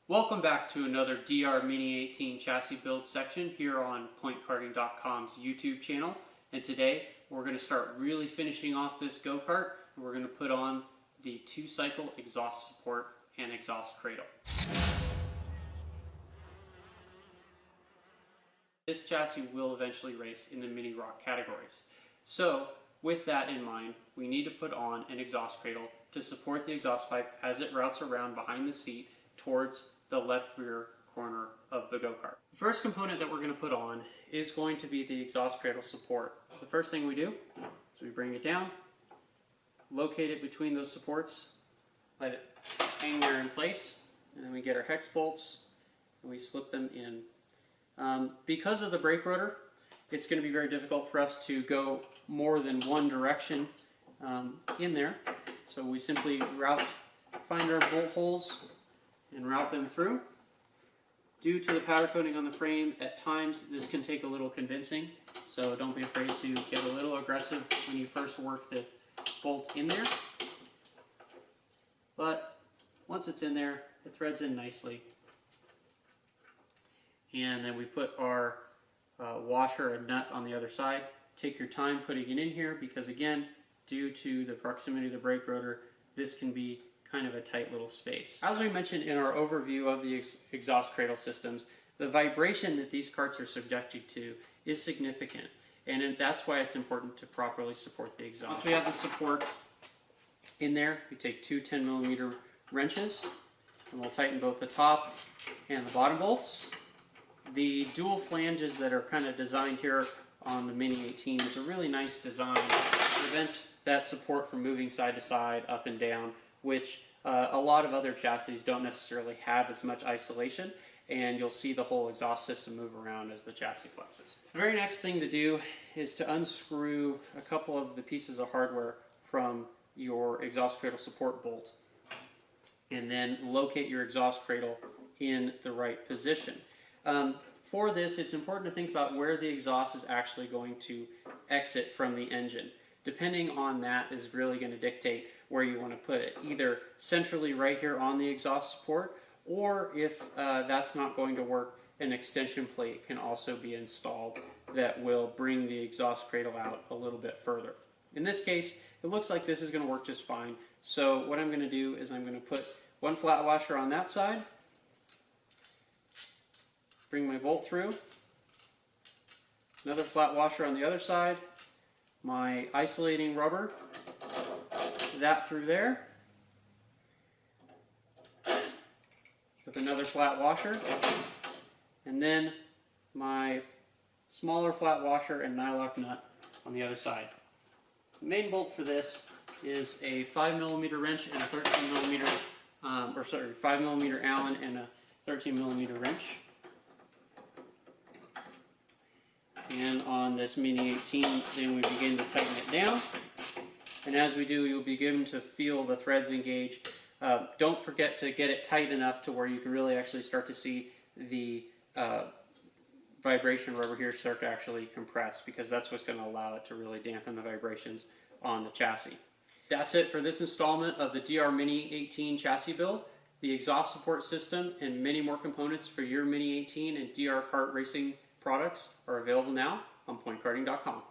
Welcome back to another DR Mini 18 chassis build section here on PointKarting.com's YouTube channel. And today we're going to start really finishing off this go-kart, and we're going to put on the 2-cycle exhaust support and exhaust cradle. This chassis will eventually race in the mini rock categories. So with that in mind, we need to put on an exhaust cradle to support the exhaust pipe as it routes around behind the seat towards the left rear corner of the go-kart. The first component that we're going to put on is going to be the exhaust cradle support. The first thing we do is we bring it down, locate it between those supports, let it hang there in place, and then we get our hex bolts and we slip them in. Because of the brake rotor, it's going to be very difficult for us to go more than one direction in there. So we simply find our bolt holes and route them through. Due to the powder coating on the frame, at times this can take a little convincing, so don't be afraid to get a little aggressive when you first work the bolt in there. But once it's in there, it threads in nicely. And then we put our washer and nut on the other side. Take your time putting it in here because, again, due to the proximity of the brake rotor, this can be kind of a tight little space. As we mentioned in our overview of the exhaust cradle systems, the vibration that these karts are subjected to is significant, and that's why it's important to properly support the exhaust. Once we have the support in there, we take two 10mm wrenches and we'll tighten both the top and the bottom bolts. The dual flanges that are kind of designed here on the Mini 18 is a really nice design. It prevents that support from moving side to side, up and down, which a lot of other chassis don't necessarily have as much isolation, and you'll see the whole exhaust system move around as the chassis flexes. The very next thing to do is to unscrew a couple of the pieces of hardware from your exhaust cradle support bolt, and then locate your exhaust cradle in the right position. For this, it's important to think about where the exhaust is actually going to exit from the engine. Depending on that is really going to dictate where you want to put it. Either centrally right here on the exhaust support, or if that's not going to work, an extension plate can also be installed that will bring the exhaust cradle out a little bit further. In this case, it looks like this is going to work just fine. So what I'm going to do is I'm going to put one flat washer on that side, bring my bolt through, another flat washer on the other side, my isolating rubber, that through there, with another flat washer, and then my smaller flat washer and nylock nut on the other side. The main bolt for this is a 5mm wrench and a 13mm, 5mm Allen and a 13mm wrench. And on this Mini 18, then we begin to tighten it down. And as we do, you'll begin to feel the threads engage. Don't forget to get it tight enough to where you can really actually start to see the vibration rubber here start to actually compress, because that's what's going to allow it to really dampen the vibrations on the chassis. That's it for this installment of the DR Mini 18 chassis build. The exhaust support system and many more components for your Mini 18 and DR kart racing products are available now on PointKarting.com.